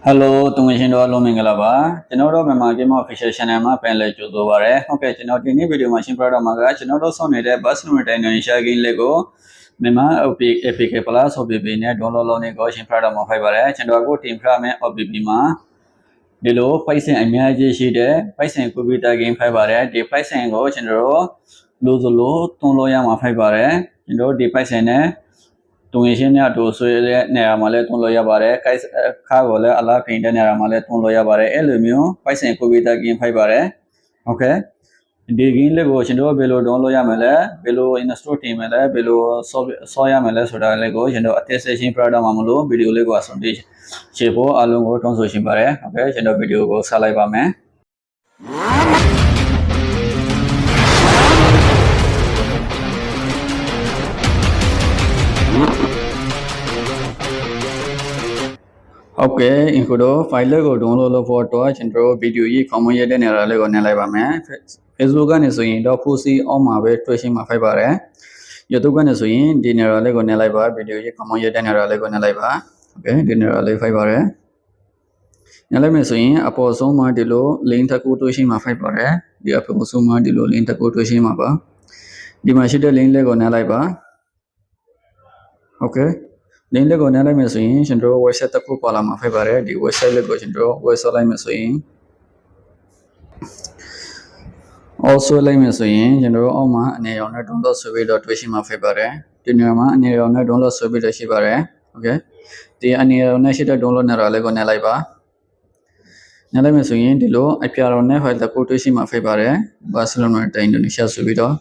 Hello တုံးရှင်တော်လုံးမင်္ဂလာပါကျွန်တော်တို့မြန်မာ Game Official Channel မှာပြန်လည်ကြိုဆိုပါရစေဟုတ်ကဲ့ကျွန်တော်ဒီနေ့ဗီဒီယိုမှာရှင်းပြတော့မှာကကျွန်တော်တို့ဆောင်းနေတဲ့ Barcelona Indonesia Game လေးကိုမြန်မာ APK Plus OBB နဲ့ download လုပ်နေကိုရှင်းပြတော့မှာဖိုက်ပါတယ်ကျွန်တော်ကို team ဖရမယ် OBB မှာဒီလိုပိုက်ဆံအများကြီးရှိတဲ့ပိုက်ဆံ computer game ဖိုက်ပါတယ်ဒီပိုက်ဆံကိုကျွန်တော်တို့လိုစလိုတွန်းလို့ရမှာဖိုက်ပါတယ်ကျွန်တော်ဒီပိုက်ဆံနဲ့တုံးရှင်များတို့ဆွေးတဲ့နေရာမှာလည်းတွန်းလို့ရပါတယ်။ခါကိုလည်းအလားဖိန်တဲ့နေရာမှာလည်းတွန်းလို့ရပါတယ်။အဲ့လိုမျိုးပိုက်ဆံကိုဗီတာကင်းဖိုက်ပါတယ်။ Okay ။ဒီကင်းလေးကိုကျွန်တော်ဘယ်လိုတွန်းလို့ရမလဲ။ဘယ်လို install တင်မလဲ။ဘယ်လိုဆော့ရမလဲဆိုတာလေးကိုကျွန်တော်အသက် session product မှာမလို့ဗီဒီယိုလေးကိုအဆုံးထိရှင်းဖို့အားလုံးကိုတွန်းဆိုရှင်ပါတယ်။ Okay ကျွန်တော်ဗီဒီယိုကိုဆက်လိုက်ပါမယ်။ Okay အခုတော့ file လေးကို download လုပ်ဖို့တော့ကျွန်တော် video ကြီး comment ရတဲ့နေရာလေးကိုနည်းလိုက်ပါမယ် Facebook ကနေဆိုရင်တော့ post အောက်မှာပဲတွေ့ရှိမှာဖိုက်ပါတယ် YouTube ကနေဆိုရင်ဒီနေရာလေးကိုနည်းလိုက်ပါ video ကြီး comment ရတဲ့နေရာလေးကိုနည်းလိုက်ပါ Okay ဒီနေရာလေးဖိုက်ပါတယ်နည်းလိုက်မယ်ဆိုရင်အပေါ်ဆုံးမှာဒီလို link တစ်ခုတွေ့ရှိမှာဖိုက်ပါတယ်ဒီအပေါ်ဆုံးမှာဒီလို link တစ်ခုတွေ့ရှိမှာပါဒီမှာရှိတဲ့ link လေးကိုနည်းလိုက်ပါ Okay link လေးကိုနည်းလိုက်မယ်ဆိုရင်ကျွန်တော် website တစ်ခုပေါ်လာမှာဖြစ်ပါတယ်ဒီ website လေးကိုကျွန်တော် website လိုက်မယ်ဆိုရင် also လိုက်မယ်ဆိုရင်ကျွန်တော်အောက်မှာအနေရောင်နဲ့ download ဆိုပြီးတော့တွေ့ရှိမှာဖြစ်ပါတယ်ဒီနေရာမှာအနေရောင်နဲ့ download ဆိုပြီးတော့ရှိပါတယ် okay ဒီအနေရောင်နဲ့ရှိတဲ့ download နေရာလေးကိုနည်းလိုက်ပါနည်းလိုက်မယ်ဆိုရင်ဒီလိုအပြာရောင်နဲ့ file တစ်ခုတွေ့ရှိမှာဖြစ်ပါတယ် Barcelona Indonesia ဆိုပြီးတော့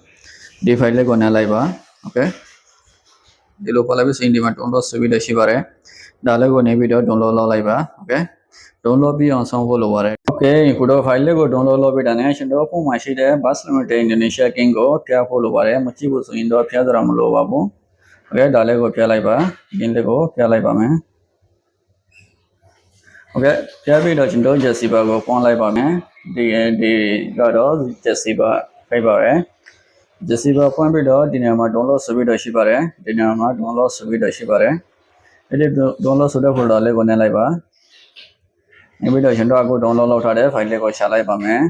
ဒီ file လေးကိုနည်းလိုက်ပါ okayဒီလိုပေါ်လာပြီးဆိုရင်ဒီမှာ download ဆိုပြီးတော့ရှိပါတယ်ဒါလည်းကိုနေပြီးတော့ download လုပ်လိုက်ပါ okay download ပြီးအောင်ဆောင်ဖို့လိုပါတယ် okay ခုတော့ file လေးကို download လုပ်ပြီးတာနဲ့ကျွန်တော်ဖုန်းမှာရှိတဲ့ Barcelona Indonesia game ကိုပြဖို့လိုပါတယ်မကြည့်ဘူးဆိုရင်တော့ပြစရာမလိုပါဘူး okay ဒါလည်းကိုပြလိုက်ပါ game လေးကိုပြလိုက်ပါမယ် okay ပြပြီးတော့ကျွန်တော် Jessica ကိုပွန်လိုက်ပါမယ်ဒီကတော့ Jessica ဖိုက်ပါတယ်Jessica ဖွင့်ပြီးတော့ဒီနေရာမှာ download ဆိုပြီးတော့ရှိပါတယ်ဒီနေရာမှာ download ဆိုပြီးတော့ရှိပါတယ်အဲ့ဒီ download ဆိုတဲ့ folder လေးကိုနည်းလိုက်ပါနေပြီးတော့ကျွန်တော်အခု download လုပ်ထားတဲ့ file လေးကိုချလိုက်ပါမယ်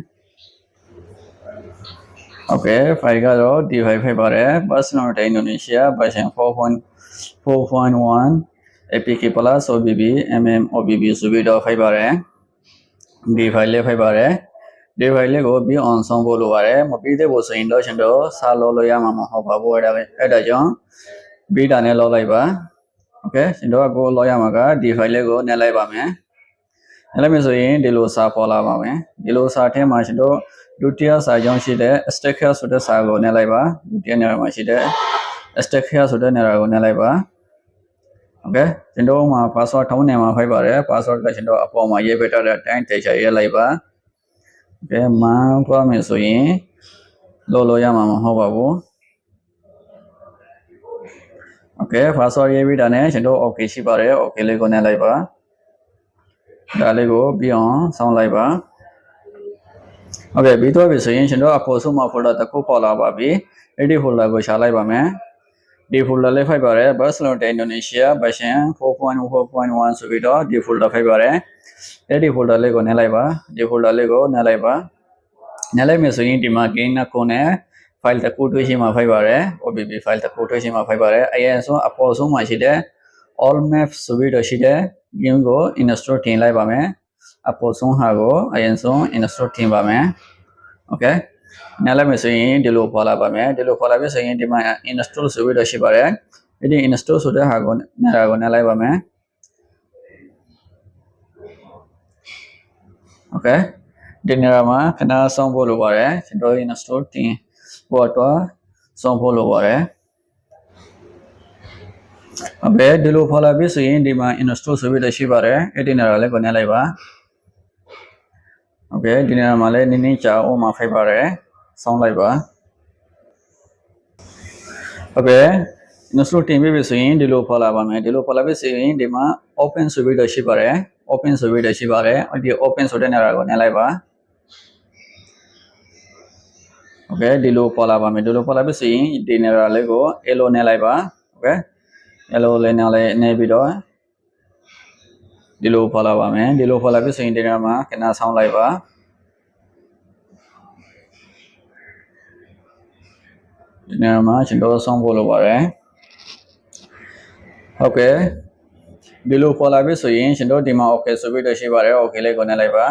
Okay file ကတော့ဒီ file ဖြစ်ပါတယ် Barcelona Indonesia version 4.1 APK Plus OBB OBB ဆိုပြီးတော့ဖိုက်ပါတယ်ဒီ file လေးဖိုက်ပါတယ်ဒီ file လေးကိုပြီး on ဆောင်ဖို့လိုပါတယ်မပြီးသေးဘူးဆိုရင်တော့ကျွန်တော်စာလို့လို့ရမှာမဟုတ်ပါဘူးအဲ့ဒါကြောင့်ပြီးတာနဲ့လောက်လိုက်ပါ Okay ကျွန်တော်ကကိုလောက်ရမှာကဒီ file လေးကိုနည်းလိုက်ပါမယ်နည်းလိုက်မယ်ဆိုရင်ဒီလိုစာပေါ်လာပါမယ်ဒီလိုစာထဲမှာကျွန်တော်ဒုတိယစာကြောင်းရှိတဲ့ sticker ဆိုတဲ့စာကိုနည်းလိုက်ပါဒုတိယနေရာမှာရှိတဲ့ sticker ဆိုတဲ့နေရာကိုနည်းလိုက်ပါ Okay ကျွန်တော်မှာ password ထုံးနေမှာဖိုက်ပါတယ် password ကကျွန်တော်အပေါ်မှာရေးပေးထားတဲ့အတိုင်းtexture ရေးလိုက်ပါ Okay မှန်သွားမယ်ဆိုရင်လို့ရမှာမဟုတ်ပါဘူး Okay password ရေးပြီးတာနဲ့ကျွန်တော် okay ရှိပါတယ် okay လေးကိုနည်းလိုက်ပါဒါလေးကိုပြီးအောင်ဆောင်းလိုက်ပါ Okay ပြီးတော့ပြီဆိုရင်ကျွန်တော်အပေါ်ဆုံးမှာ folder တစ်ခုပေါ်လာပါပြီအဲ့ဒီ folder ကိုရှာလိုက်ပါမယ်ဒီ folder လေးဖိုက်ပါတယ် Barcelona Indonesia version 4.1 ဆိုပြီးတော့ဒီ folder ဖိုက်ပါတယ်အဲ့ဒီ folder လေးကိုနည်းလိုက်ပါဒီ folder လေးကိုနည်းလိုက်ပါနည်းလိုက်မယ်ဆိုရင်ဒီမှာ gain နဲ့ကိုနဲ့ file တစ်ခုတွေ့ရှိမှာဖိုက်ပါတယ် OBB file တစ်ခုတွေ့ရှိမှာဖိုက်ပါတယ်အရင်ဆုံးအပေါ်ဆုံးမှာရှိတဲ့ all maps ဆိုပြီးတော့ရှိတဲ့ game ကို install တင်လိုက်ပါမယ်အပေါ်ဆုံးဟာကိုအရင်ဆုံး install တင်ပါမယ် okay နည်းလိုက်မယ်ဆိုရင်ဒီလိုပေါ်လာပါမယ်ဒီလိုပေါ်လာပြီဆိုရင်ဒီမှာ install ဆိုပြီးတော့ရှိပါတယ်အဲ့ဒီ install ဆိုတဲ့ဟာကိုနည်းလိုက်ပါမယ် okay ဒီနေရာမှာခဏဆုံးဖို့လိုပါတယ်ကျွန်တော် install တင်ဖို့တော့ဆုံးဖို့လိုပါတယ် Okay ဒီလိုပေါ်လာပြီဆိုရင်ဒီမှာ install ဆိုပြီးတော့ရှိပါတယ်အဲ့ဒီနေရာလေးကိုနည်းလိုက်ပါ Okay ဒီနေရာမှာလည်းနည်းနည်းကြာအောင်မှာဖိုက်ပါတယ်ဆောင်းလိုက်ပါ Okay install တင်ပြီဆိုရင်ဒီလိုပေါ်လာပါမယ်ဒီလိုပေါ်လာပြီဆိုရင်ဒီမှာ open ဆိုပြီးတော့ရှိပါတယ် open ဆိုပြီးတော့ရှိပါတယ်ဒီ open ဆိုတဲ့နေရာကိုနည်းလိုက်ပါ Okay ဒီလိုပေါ်လာပါမယ်ဒီလိုပေါ်လာပြီဆိုရင်ဒီနေရာလေးကို arrow နည်းလိုက်ပါ Okay arrow လေးနဲ့ပြီးတော့ ဒီလိုဖော်လာပါမယ်ဒီလိုဖော်လာပြီဆိုရင်ဒီနေရာမှာခဏဆောင်းလိုက်ပါဒီနေရာမှာကျွန်တော်ဆောင်းဖို့လိုပါတယ်ဟုတ်ကဲ့ဒီလိုဖော်လာပြီဆိုရင်ကျွန်တော်ဒီမှာ okay ဆိုပြီးတော့ရှိပါတယ် okay လေးကိုနှိပ်လိုက်ပါ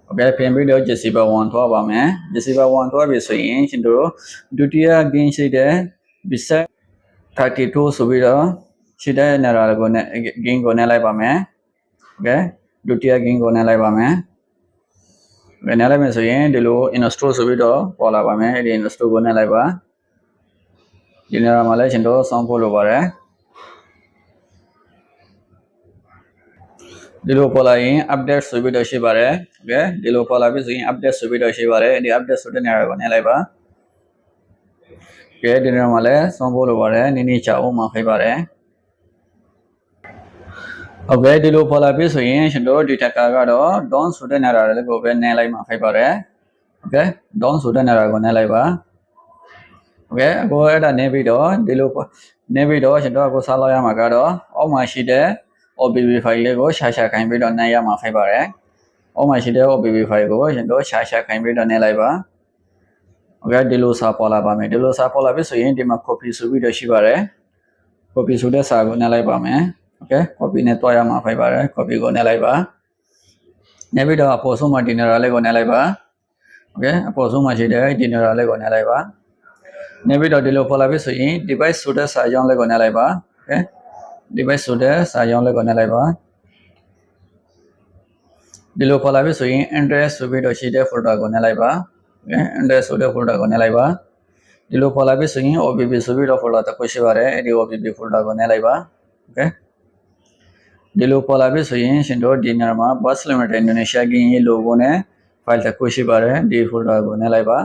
โอเคပြန်ပြီးတော့ Jessica 1ထွားပါမယ် Jessica 1ထွားပြီဆိုရင်ကျွန်တော်ဒုတိယ gain ရှိတဲ့ Bisect 32ဆိုပြီးတော့ရှိတဲ့နေရာကိုနဲ့ gain ကိုနှိပ်လိုက်ပါမယ်โอเคဒုတိယ gain ကိုနှိပ်လိုက်ပါမယ်ဘယ်နှိပ်လိုက်မယ်ဆိုရင်ဒီလို install ဆိုပြီးတော့ပေါ်လာပါမယ်အဲ့ဒီ install ကိုနှိပ်လိုက်ပါဒီနေရာမှာလည်းကျွန်တော်ဆောင်းဖို့လိုပါတယ်ဒီလိုပေါ်လာရင် update ဆိုပြီးတော့ရှိပါတယ်โอเคဒီလိုပေါ်လာပြီဆိုရင် update ဆိုပြီးတော့ရှိပါတယ်ဒီ update ဆိုတဲ့နေရာကိုနှိပ်လိုက်ပါโอเคဒီနေရာမှာလည်းဆောင်းဖို့လိုပါတယ်နည်းနည်းချအောင်မှဖိပါတယ်โอเคဒီလိုပေါ်လာပြီဆိုရင်ကျွန်တော်ဒီတက်ကာကတော့ down ဆိုတဲ့နေရာလေးကိုပဲနှိပ်လိုက်မှဖိပါတယ်โอเค down ဆိုတဲ့နေရာကိုနှိပ်လိုက်ပါโอเคအခုအဲ့ဒါနေပြီးတော့ဒီလိုနေပြီးတော့ကျွန်တော်အခုစားလောက်ရမှာကတော့အောက်မှာရှိတဲ့ OBB file လေးကိုရှာခိုင်းပြီးတော့နှိပ်ရမှာဖိပါတယ်အောက်မှာရှိတဲ့ OBB file ကိုကျွန်တော်ရှာခိုင်းပြီးတော့နှိပ်လိုက်ပါโอเคဒီလိုစာပေါ်လာပါမယ်ဒီလိုစာပေါ်လာပြီဆိုရင်ဒီမှာ copy ဆိုပြီးတော့ရှိပါတယ် copy ဆိုတဲ့စာကိုနှိပ်လိုက်ပါမယ်โอเค copy နဲ့တွားရမှာဖိပါတယ် copy ကိုနှိပ်လိုက်ပါနှိပ်ပြီးတော့အပေါ်ဆုံးမှာဒီနေရာလေးကိုနှိပ်လိုက်ပါโอเคအပေါ်ဆုံးမှာရှိတဲ့ဒီနေရာလေးကိုနှိပ်လိုက်ပါနှိပ်ပြီးတော့ဒီလိုပေါ်လာပြီဆိုရင် device ဆိုတဲ့စာကြောင်းလေးကိုနှိပ်လိုက်ပါโอเคdevice ဆိုတဲ့စာကြောင်းလေးကိုနှိပ်လိုက်ပါဒီလိုပေါ်လာပြီဆိုရင် interest ဆိုပြီးတော့ရှိတဲ့ folder ကိုနှိပ်လိုက်ပါโอเค interest ဆိုတဲ့ folder ကိုနှိပ်လိုက်ပါဒီလိုပေါ်လာပြီဆိုရင် OBB ဆိုပြီးတော့ folder တစ်ခုရှိပါတယ်အဲ့ဒီ OBB folder ကိုနှိပ်လိုက်ပါโอเคဒီလိုပေါ်လာပြီဆိုရင်ရှင်တို့ဒီနေရာမှာ Bus Limited Indonesia ကင်းရေး logo နဲ့ file တစ်ခုရှိပါတယ်ဒီ folder ကိုနှိပ်လိုက်ပါ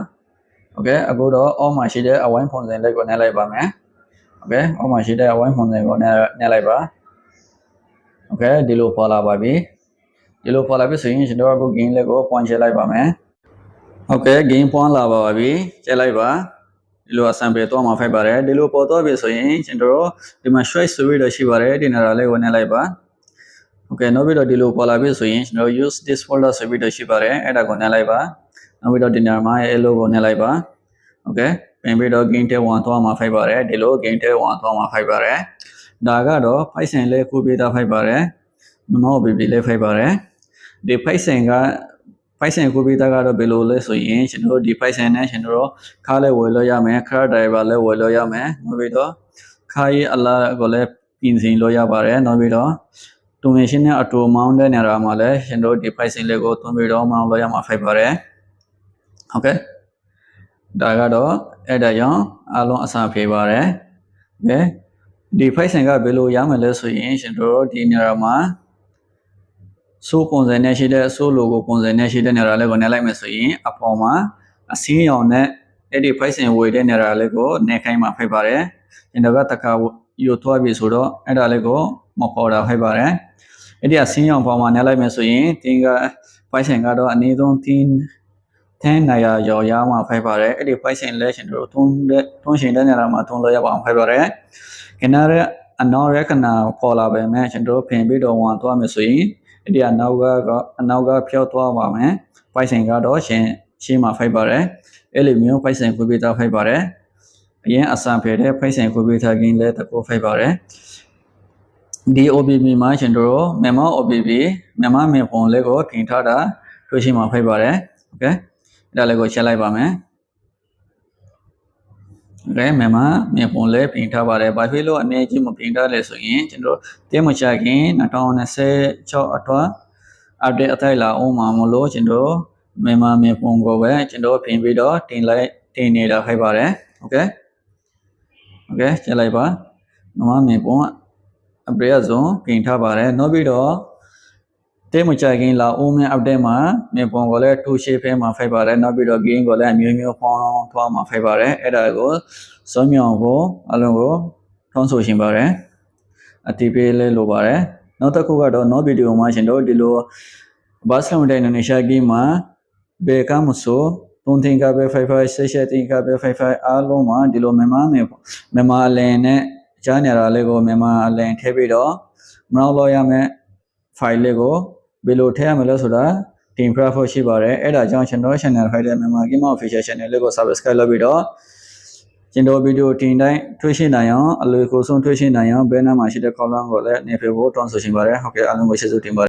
โอเคအခုတော့အောက်မှာရှိတဲ့အဝိုင်းပုံစံလေးကိုနှိပ်လိုက်ပါမယ်โอเคအောက်မှာရှိတဲ့အဝိုင်းပုံစံကိုနှိပ်လိုက်ပါโอเคဒီလိုပေါ်လာပါပြီဒီလိုပေါ်လာပြီဆိုရင်ကျွန်တော်အခု gain လေးကိုပွန်ချလိုက်ပါမယ်โอเค gain ပွန်လာပါပြီကျလိုက်ပါဒီလို sample တော့မှာဖိုက်ပါတယ်ဒီလိုပေါ်တော့ပြီဆိုရင်ကျွန်တော်ဒီမှာ choice ဆိုပြီးတော့ရှိပါတယ်ဒီနေရာလေးကိုနှိပ်လိုက်ပါโอเคနောက်ပြီးတော့ဒီလိုပေါ်လာပြီဆိုရင်ကျွန်တော် use this folder ဆိုပြီးတော့ရှိပါတယ်အဲ့ဒါကိုနှိပ်လိုက်ပါနောက်ပြီးတော့ဒီနေရာမှာ hello ကိုနှိပ်လိုက်ပါโอเคပြန်ပြီးတော့ gain 1တော့မှာဖိုက်ပါတယ်ဒီလို gain 1တော့မှာဖိုက်ပါတယ်ဒါကတော့ Python လေးခုပေးတာဖိုက်ပါတယ်နော် BB လေးဖိုက်ပါတယ်ဒီ Python က Python ခုပေးတာကတော့ဘယ်လိုလဲဆိုရင်ကျွန်တော်ဒီ Python နဲ့ကျွန်တော်ခါလဲဝယ်လို့ရမယ်ခါ driver လဲဝယ်လို့ရမယ်နောက်ပြီးတော့ခါရေးအလားကိုလည်းပြင်ဆင်လို့ရပါတယ်နောက်ပြီးတော့ donation နဲ့ auto mount တဲ့နေရာမှာလည်းကျွန်တော်ဒီ Python လေးကိုသွင်းပြီးတော့ mount လို့ရမှာဖိုက်ပါတယ်ဟုတ်ကဲ့ဒါကတော့အဲ့ဒါကြောင့်အားလုံးအစာပြေပါတယ်ကဲဒီ Python ကဘယ်လိုရမယ်လဲဆိုရင်ကျွန်တော်ဒီနေရာမှာစိုးပုံစံနဲ့ရှိတဲ့စိုး logo ပုံစံနဲ့ရှိတဲ့နေရာလေးကိုနှိပ်လိုက်မယ်ဆိုရင်အပေါ်မှာအစင်းရောင်နဲ့အဲ့ဒီ Python ဝေတဲ့နေရာလေးကိုနှိပ်ခိုင်းမှာဖိုက်ပါတယ်ကျွန်တော်ကတခါယူထွားပြီဆိုတော့အဲ့ဒါလေးကိုမပေါ်တာဖိုက်ပါတယ်အဲ့ဒီအစင်းရောင်ပေါ်မှာနှိပ်လိုက်မယ်ဆိုရင်တင်းက Python ကတော့အနည်းဆုံး10နေရာရောရမှာဖိုက်ပါတယ်အဲ့ဒီ Python လဲကျွန်တော်ထုံးရှင်တဲ့နေရာမှာထုံးလို့ရပါအောင်ဖိုက်ပါတယ်ခဏရအနောက်ရခဏပေါ်လာပဲမဲ့ကျွန်တော်ပြင်ပြီးတော့ဝင်သွားမယ်ဆိုရင်အဲ့ဒီအနောက်ကဖြောက်သွားပါမယ် Python ကတော့ရှင်းမှာဖိုက်ပါတယ်အဲ့လိုမျိုး Python ခွဲပေးထားဖိုက်ပါတယ်အရင်အစံဖယ်တဲ့ Python ခွဲပေးထားခြင်းလဲတကူဖိုက်ပါတယ်ဒီ OBB မှာကျွန်တော် memo OBB memo မြေပုံလေးကိုပြင်ထားတာတွေ့ရှိမှာဖိုက်ပါတယ်โอเคဒါလေးကိုချက်လိုက်ပါမယ်โอเคmemo မြေပုံလေးပြင်ထားပါတယ်ဘာဖြစ်လို့အနေကြီးမပြင်ထားလဲဆိုရင်ကျွန်တော်တင်းမချခင်2026အတွင်း update အထိုက်လာအောင်မှာမလို့ကျွန်တော် memo မြေပုံကိုပဲကျွန်တော်ပြင်ပြီးတော့တင်နေတာဖိုက်ပါတယ်โอเคချက်လိုက်ပါ memo မြေပုံupdate ဇုံပြင်ထားပါတယ်နောက်ပြီးတော့တင်းမချခင်လာအောင်မဲ့ update မှာမြေပုံကိုလည်း2 shape ဖဲမှာဖိုက်ပါတယ်နောက်ပြီးတော့ gain ကိုလည်းအမျိုးမျိုးဖောင်းထွားမှာဖိုက်ပါတယ်အဲ့ဒါကိုစွမ်းမြောင်ဖို့အလုံးကိုထောင်းဆိုရှင်ပါတယ်အတိပေးလဲလိုပါတယ်နောက်တစ်ခုကတော့ no video မှာရှင်တို့ဒီလို Bus Limited Indonesia ကမှာဘယ်ကမှဆို3သင်္ကပဲ55 6သင်္ကပဲ55အားလုံးမှာဒီလိုမြန်မာအလန်နဲ့ကြားနေရတာလေးကိုမြန်မာအလန်ထည့်ပြီးတော့ မနောက်လို့ရမယ် file လေးကိုဘယ်လိုထည့်ရမလဲဆိုတာတင်ပြဖို့ရှိပါတယ်အဲ့ဒါကြောင့်ကျွန်တော် channel ဖိုင်တဲ့မြန်မာ Game Official Channel လေးကို subscribe လုပ်ပြီးတော့ကျွန်တော်ဗီဒီယိုတင်တိုင်းတွေ့ရှိနိုင်အောင်အလွယ်ကူဆုံးတွေ့ရှိနိုင်အောင်ဘယ်နားမှာရှိတဲ့ column ကိုလည်းနေပြဖို့တောင်းဆိုချင်ပါတယ်ဟုတ်ကဲ့အားလုံးကိုကျေးဇူးတင်ပါတယ်